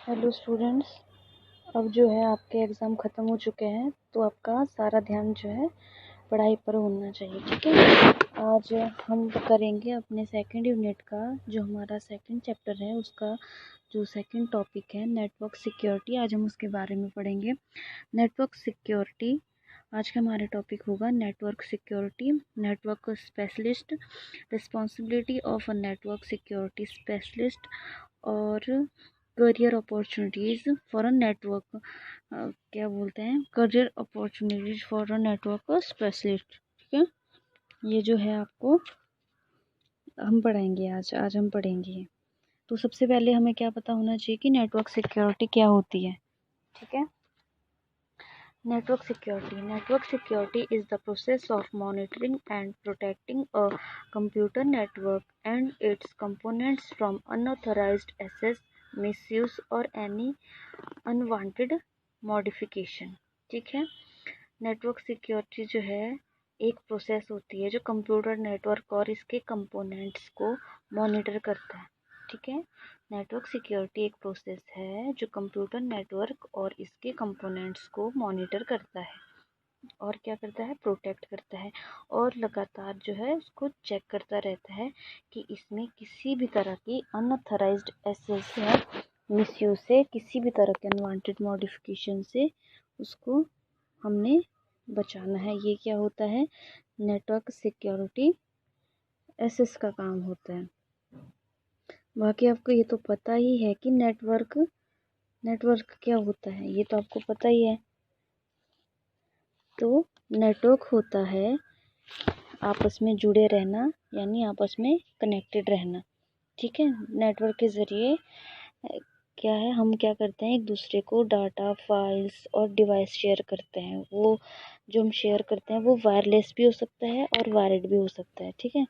Hello students. अब जो है आपके एग्ज़ाम ख़त्म हो चुके हैं, तो आपका सारा ध्यान जो है पढ़ाई पर होना चाहिए, ठीक है। आज हम करेंगे अपने सेकंड यूनिट का, जो हमारा सेकंड चैप्टर है उसका जो सेकंड टॉपिक है नेटवर्क सिक्योरिटी। आज हम उसके बारे में पढ़ेंगे। नेटवर्क सिक्योरिटी आज का हमारा टॉपिक होगा network security. Network specialist, responsibility of a network security specialist और career opportunities for a network, क्या बोलते हैं, career opportunities for a network specialist, ठीक है। ये जो है आपको हम पढ़ाएंगे आज हम पढ़ेंगे। तो सबसे पहले हमें क्या पता होना चाहिए कि नेटवर्क सिक्योरिटी क्या होती है, ठीक है। Network security is the process of monitoring and protecting a computer network and its components from unauthorized access, misuse or any unwanted modification, ठीक है। नेटवर्क सिक्योरिटी जो है एक प्रोसेस होती है जो कंप्यूटर नेटवर्क और इसके कंपोनेंट्स को मॉनिटर करता है, ठीक है। नेटवर्क सिक्योरिटी एक प्रोसेस है जो कंप्यूटर नेटवर्क और इसके कंपोनेंट्स को मॉनिटर करता है और क्या करता है, प्रोटेक्ट करता है और लगातार जो है उसको चेक करता रहता है कि इसमें किसी भी तरह की अनऑथराइज्ड एक्सेस या मिसयूज से, किसी भी तरह के अनवांटेड मॉडिफिकेशन से उसको हमने बचाना है। ये क्या होता है, नेटवर्क सिक्योरिटी एसएस का काम होता है। बाकी आपको ये तो पता ही है कि नेटवर्क क्या होता है, ये तो आपको पता ही है। तो नेटवर्क होता है आपस में जुड़े रहना, यानी आपस में कनेक्टेड रहना, ठीक है। नेटवर्क के ज़रिए क्या है, हम क्या करते हैं, एक दूसरे को डाटा, फाइल्स और डिवाइस शेयर करते हैं। वो जो हम शेयर करते हैं वो वायरलेस भी हो सकता है और वायर्ड भी हो सकता है, ठीक है।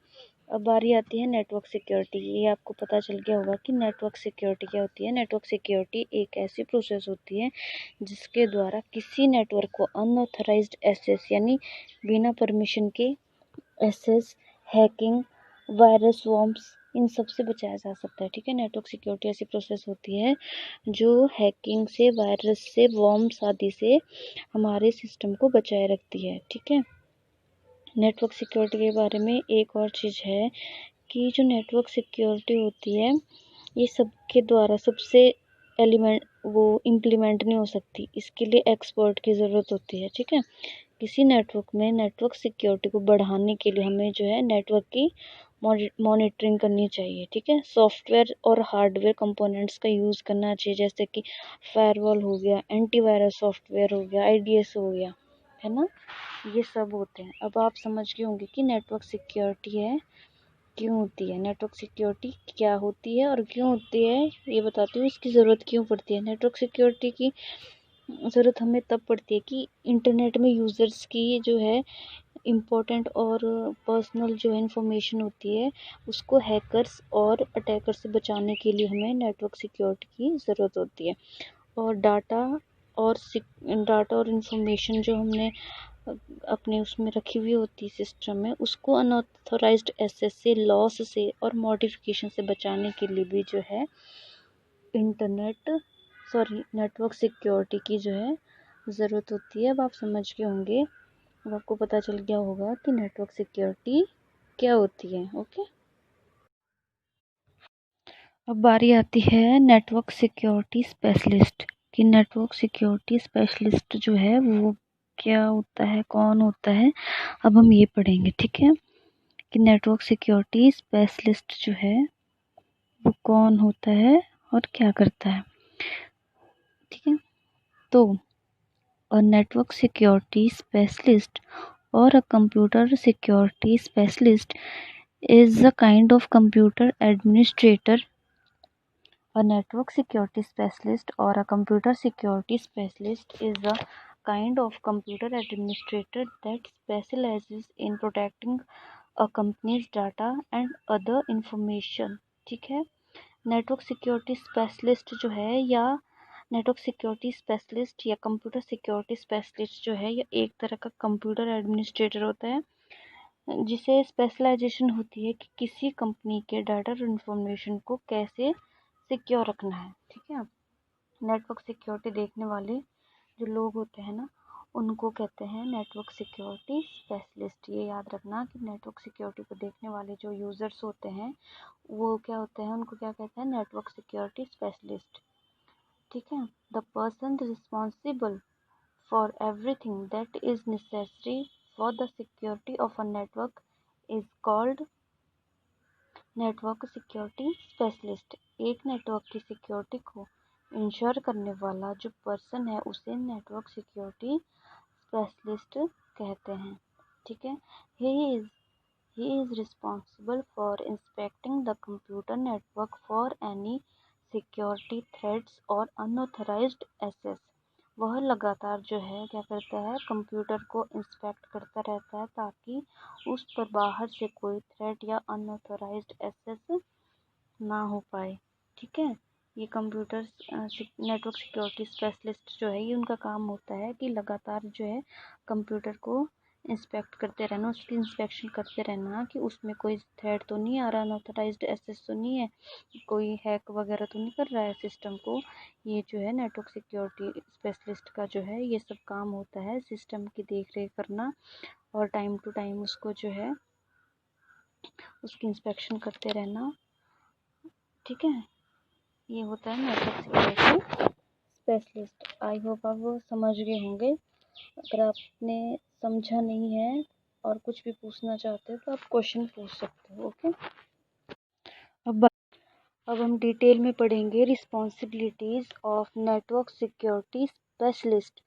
अब बारी आती है नेटवर्क सिक्योरिटी। ये आपको पता चल गया होगा कि नेटवर्क सिक्योरिटी क्या होती है। नेटवर्क सिक्योरिटी एक ऐसी प्रोसेस होती है जिसके द्वारा किसी नेटवर्क को अनऑथराइज्ड एक्सेस यानी बिना परमिशन के एक्सेस, हैकिंग, वायरस वॉर्म्स, इन सब से बचाया जा सकता है, ठीक है। नेटवर्क सिक्योरिटी ऐसी प्रोसेस होती है जो हैकिंग से, वायरस से, वॉर्म्स आदि से हमारे सिस्टम को बचाए रखती है, ठीक है। नेटवर्क सिक्योरिटी के बारे में एक और चीज़ है कि जो नेटवर्क सिक्योरिटी होती है ये सबके द्वारा सबसे एलिमेंट वो इम्प्लीमेंट नहीं हो सकती, इसके लिए एक्सपर्ट की ज़रूरत होती है, ठीक है। किसी नेटवर्क में नेटवर्क सिक्योरिटी को बढ़ाने के लिए हमें जो है नेटवर्क की मॉनिटरिंग करनी चाहिए, ठीक है। सॉफ्टवेयर और हार्डवेयर कंपोनेंट्स का यूज़ करना चाहिए, जैसे कि फायरवॉल हो गया, एंटीवायरस सॉफ्टवेयर हो गया, आईडीएस हो गया, है ना, ये सब होते हैं। अब आप समझ गए होंगे कि नेटवर्क सिक्योरिटी है क्यों होती है, नेटवर्क सिक्योरिटी क्या होती है और क्यों होती है, ये बताती हूँ। इसकी ज़रूरत क्यों पड़ती है, नेटवर्क सिक्योरिटी की ज़रूरत हमें तब पड़ती है कि इंटरनेट में यूज़र्स की जो है इम्पोर्टेंट और पर्सनल जो है इंफॉर्मेशन होती है उसको हैकर्स और अटैकर से बचाने के लिए हमें नेटवर्क सिक्योरिटी की ज़रूरत होती है। और डाटा और इंफॉर्मेशन जो हमने अपने उसमें रखी हुई होती है सिस्टम में, उसको अनऑथराइज्ड एक्सेस से, लॉस से और मॉडिफिकेशन से बचाने के लिए भी जो है नेटवर्क सिक्योरिटी की जो है ज़रूरत होती है। अब आप समझ गए होंगे, अब आपको पता चल गया होगा कि नेटवर्क सिक्योरिटी क्या होती है, ओके। अब बारी आती है नेटवर्क सिक्योरिटी स्पेशलिस्ट कि नेटवर्क सिक्योरिटी स्पेशलिस्ट जो है वो क्या होता है, कौन होता है। अब हम ये पढ़ेंगे, ठीक है, कि नेटवर्क सिक्योरिटी स्पेशलिस्ट जो है वो कौन होता है और क्या करता है, ठीक है। तो a network security specialist or a computer security specialist is a kind of computer administrator. A network security specialist or a computer security specialist is a kind of computer administrator that specializes in protecting a company's data and other information, ठीक है। Network security specialist जो है या network security specialist या computer security specialist जो है, ये एक तरह का कंप्यूटर एडमिनिस्ट्रेटर होता है जिसे स्पेशलाइजेशन होती है कि किसी कंपनी के डाटा और इन्फॉर्मेशन को कैसे सिक्योर रखना है, ठीक है। नेटवर्क सिक्योरिटी देखने वाले जो लोग होते हैं ना, उनको कहते हैं नेटवर्क सिक्योरिटी स्पेशलिस्ट। ये याद रखना कि नेटवर्क सिक्योरिटी को देखने वाले जो यूज़र्स होते हैं वो क्या होते हैं, उनको क्या कहते हैं, नेटवर्क सिक्योरिटी स्पेशलिस्ट। ठीक है। The person responsible for everything that is necessary for the security of a network is called network security specialist. एक नेटवर्क की सिक्योरिटी को इंश्योर करने वाला जो पर्सन है उसे नेटवर्क सिक्योरिटी स्पेशलिस्ट कहते हैं। ठीक है। He is responsible for inspecting the computer network for any security threats और अनऑथराइज्ड एक्सेस। वह लगातार जो है क्या करता है, कंप्यूटर को इंस्पेक्ट करता रहता है ताकि उस पर बाहर से कोई थ्रेट या अनऑथराइज्ड एक्सेस ना हो पाए। ठीक है। ये कंप्यूटर नेटवर्क सिक्योरिटी स्पेशलिस्ट जो है, ये उनका काम होता है कि लगातार जो है कंप्यूटर को इंस्पेक्ट करते रहना, उसकी इंस्पेक्शन करते रहना कि उसमें कोई थ्रेट तो नहीं आ रहा, अनऑथराइज्ड एक्सेस तो नहीं है, कोई हैक वगैरह तो नहीं कर रहा है सिस्टम को। ये जो है नेटवर्क सिक्योरिटी स्पेशलिस्ट का जो है ये सब काम होता है, सिस्टम की देख रेख करना और टाइम टू टाइम उसको जो है उसकी इंस्पेक्शन करते रहना। ठीक है। ये होता है network security specialist. I hope आप वो समझ गए होंगे। अगर आपने समझा नहीं है और कुछ भी पूछना चाहते हो तो आप क्वेश्चन पूछ सकते हो। ओके। अब हम डिटेल में पढ़ेंगे responsibilities of network security specialist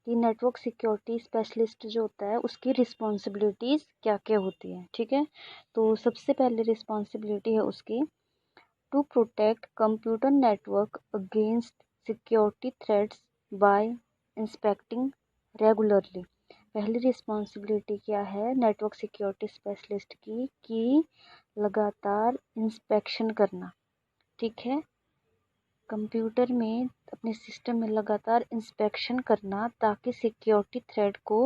कि नेटवर्क सिक्योरिटी स्पेशलिस्ट जो होता है उसकी रिस्पॉन्सिबिलिटीज़ क्या क्या होती हैं। ठीक है। तो सबसे पहले रिस्पॉन्सिबिलिटी है उसकी to protect computer network against security threats by inspecting regularly. पहली रिस्पॉन्सिबिलिटी क्या है नेटवर्क सिक्योरिटी स्पेशलिस्ट की कि लगातार इंस्पेक्शन करना। ठीक है। कंप्यूटर में अपने सिस्टम में लगातार इंस्पेक्शन करना ताकि सिक्योरिटी थ्रेट को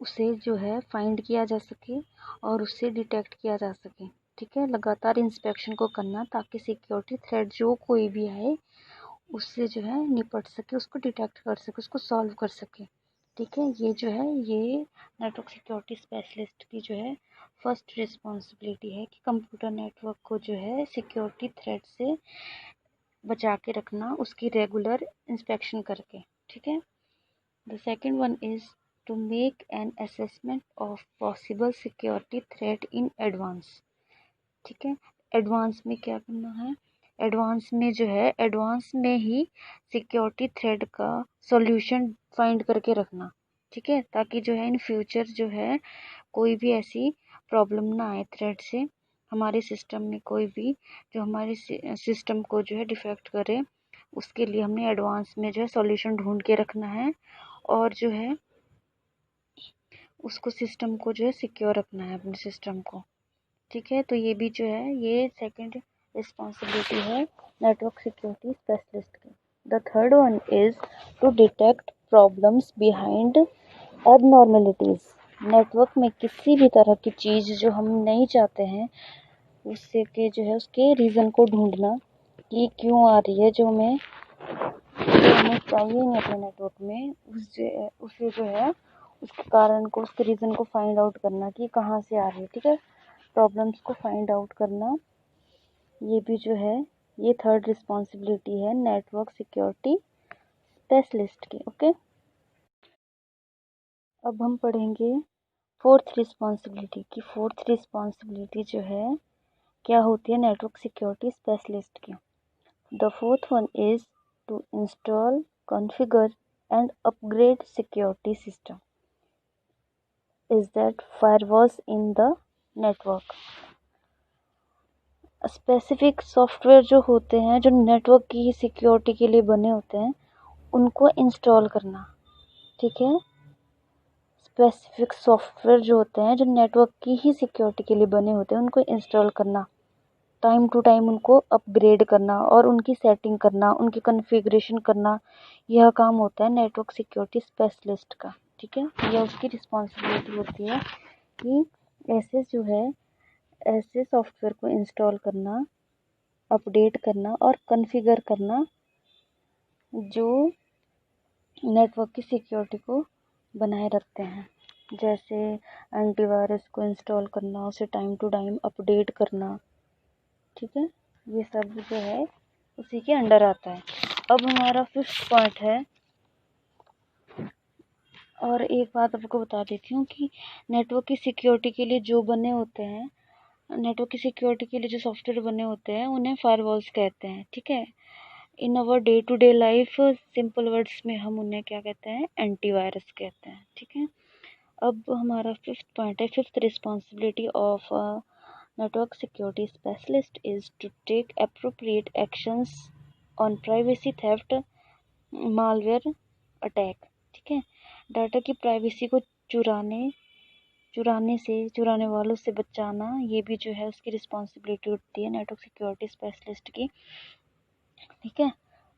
उसे जो है फाइंड किया जा सके और उससे डिटेक्ट किया जा सके। ठीक है। लगातार इंस्पेक्शन को करना ताकि सिक्योरिटी थ्रेट जो कोई भी आए उससे जो है निपट सके, उसको डिटेक्ट कर सके, उसको सॉल्व कर सके। ठीक है। ये जो है ये नेटवर्क सिक्योरिटी स्पेशलिस्ट की जो है फर्स्ट रिस्पॉन्सिबिलिटी है कि कंप्यूटर नेटवर्क को जो है सिक्योरिटी थ्रेट से बचा के रखना, उसकी रेगुलर इंस्पेक्शन करके। ठीक है। The second one is to make an assessment of possible security threat in advance। ठीक है। एडवांस में क्या करना है, एडवांस में जो है एडवांस में ही सिक्योरिटी थ्रेट का सॉल्यूशन फाइंड करके रखना। ठीक है। ताकि जो है इन फ्यूचर जो है कोई भी ऐसी प्रॉब्लम ना आए थ्रेट से हमारे सिस्टम में, कोई भी जो हमारे सिस्टम को जो है डिफेक्ट करे, उसके लिए हमने एडवांस में जो है सॉल्यूशन ढूंढ के रखना है और जो है उसको सिस्टम को जो है सिक्योर रखना है अपने सिस्टम को। ठीक है। तो ये भी जो है ये सेकंड रिस्पॉन्सिबिलिटी है नेटवर्क सिक्योरिटी स्पेशलिस्ट की। The third one is to detect problems behind abnormalities. Network में किसी भी तरह की चीज़ जो हम नहीं चाहते हैं उससे के जो है उसके रीज़न को ढूंढना कि क्यों आ रही है, जो हमें चाहिए नहीं अपने नेटवर्क में, उसे जो है उसके कारण को, उसके रीज़न को फाइंड आउट करना कि कहाँ से आ रही है। ठीक है। प्रॉब्लम्स को फाइंड आउट करना, ये भी जो है ये थर्ड रिस्पॉन्सिबिलिटी है नेटवर्क सिक्योरिटी स्पेशलिस्ट की। ओके। अब हम पढ़ेंगे फोर्थ रिस्पॉन्सिबिलिटी की। फोर्थ रिस्पॉन्सिबिलिटी जो है क्या होती है नेटवर्क सिक्योरिटी स्पेशलिस्ट की। The fourth one is to install, configure and upgrade security system is that firewalls in the network। Specific software जो होते हैं जो नेटवर्क की सिक्योरिटी के लिए बने होते हैं उनको इंस्टॉल करना। ठीक है। स्पेसिफिक सॉफ्टवेयर जो होते हैं जो नेटवर्क की ही सिक्योरिटी के लिए बने होते हैं उनको इंस्टॉल करना, टाइम टू टाइम उनको अपग्रेड करना और उनकी सेटिंग करना, उनकी कॉन्फ़िगरेशन करना, यह काम होता है नेटवर्क सिक्योरिटी स्पेशलिस्ट का। ठीक है। यह उसकी रिस्पॉन्सिबिलिटी होती है कि ऐसे जो है ऐसे सॉफ्टवेयर को इंस्टॉल करना, अपडेट करना और कॉन्फ़िगर करना जो नेटवर्क की सिक्योरिटी को बनाए रखते हैं, जैसे एंटीवायरस को इंस्टॉल करना, उसे टाइम टू टाइम अपडेट करना, ठीक है, ये सब जो है उसी के अंडर आता है। अब हमारा 5th पॉइंट है, और एक बात आपको बता देती हूँ कि नेटवर्क की सिक्योरिटी के लिए जो बने होते हैं, नेटवर्क की सिक्योरिटी के लिए जो सॉफ्टवेयर बने होते हैं उन्हें फायरवॉल्स कहते हैं, ठीक है। In our day to day life simple words में हम उन्हें क्या कहते हैं, एंटीवायरस कहते हैं, ठीक है। अब हमारा 5th पॉइंट है, 5th responsibility of network security specialist is to take appropriate actions on privacy theft malware attack, ठीक है। डाटा की प्राइवेसी को चुराने वालों से बचाना, ये भी जो है उसकी रिस्पॉन्सिबिलिटी उठती है नेटवर्क सिक्योरिटी स्पेशलिस्ट की, ठीक है।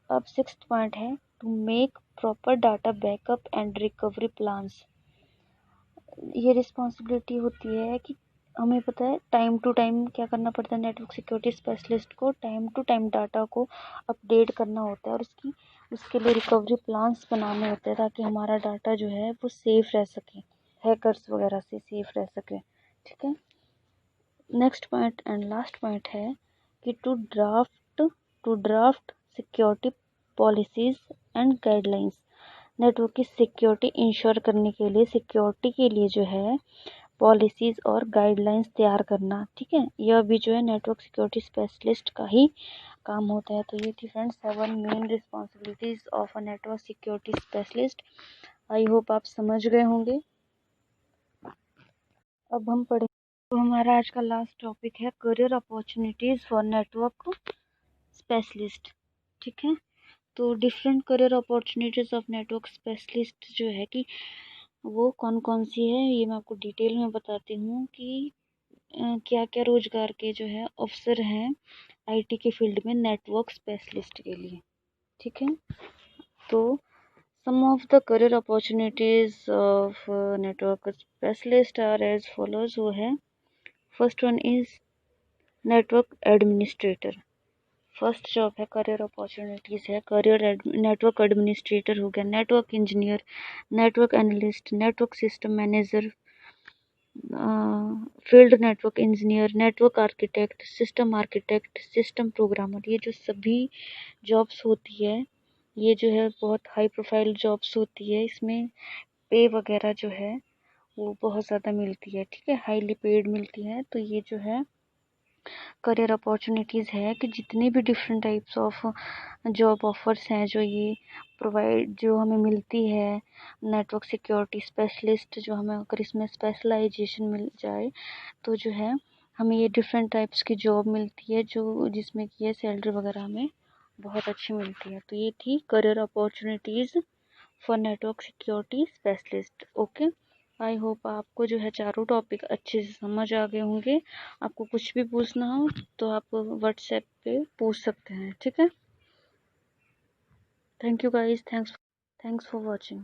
अब 6th पॉइंट है, to make proper data backup and recovery plans. ये रिस्पॉन्सिबिलिटी होती है कि हमें पता है टाइम टू टाइम क्या करना पड़ता है, नेटवर्क सिक्योरिटी स्पेशलिस्ट को टाइम टू टाइम डाटा को अपडेट करना होता है, और उसके लिए रिकवरी प्लान्स बनाने होते हैं ताकि हमारा डाटा जो है वो सेफ रह सके, हैकर्स वगैरह से सेफ रह सके, ठीक है। Next point and last point है कि to draft security policies and guidelines. Network की सिक्योरिटी इंश्योर करने के लिए, सिक्योरिटी के लिए जो है पॉलिसीज और गाइडलाइंस तैयार करना, ठीक है, यह भी जो है नेटवर्क सिक्योरिटी स्पेशलिस्ट का ही काम होता है। तो ये थी friends 7 main responsibilities of a network security specialist. I hope आप समझ गए होंगे। अब हम पढ़ें, तो हमारा आज का लास्ट टॉपिक है career opportunities for network specialist, ठीक है। तो different career opportunities of network specialist जो है कि वो कौन कौन सी है, ये मैं आपको डिटेल में बताती हूँ कि क्या क्या रोजगार के जो है अवसर हैं आईटी के फील्ड में नेटवर्क स्पेशलिस्ट के लिए, ठीक है। तो some of the career opportunities of network specialist are as follows, वो है first one is network administrator. First job है करियर अपॉर्चुनिटीज है नेटवर्क एडमिनिस्ट्रेटर हो गया, network engineer, network analyst, network system manager, field network engineer, network architect, system programmer. ये जो सभी jobs होती है, ये जो है बहुत हाई प्रोफाइल जॉब्स होती है, इसमें पे वगैरह जो है वो बहुत ज़्यादा मिलती है, ठीक है, हाईली पेड मिलती है। तो ये जो है करियर अपॉर्चुनिटीज़ है कि जितनी भी different types of job offers हैं जो हमें मिलती है, नेटवर्क सिक्योरिटी स्पेशलिस्ट जो हमें अगर इसमें स्पेशलाइजेशन मिल जाए तो जो है हमें ये डिफरेंट टाइप्स की जॉब मिलती है जिसमें कि ये सैलरी वगैरह हमें बहुत अच्छी मिलती है। तो ये थी career opportunities for network security specialist. Okay, I hope आपको जो है चारों टॉपिक अच्छे से समझ आ गए होंगे। आपको कुछ भी पूछना हो तो आप व्हाट्सएप पे पूछ सकते हैं, ठीक है। Thank you guys, thanks for watching.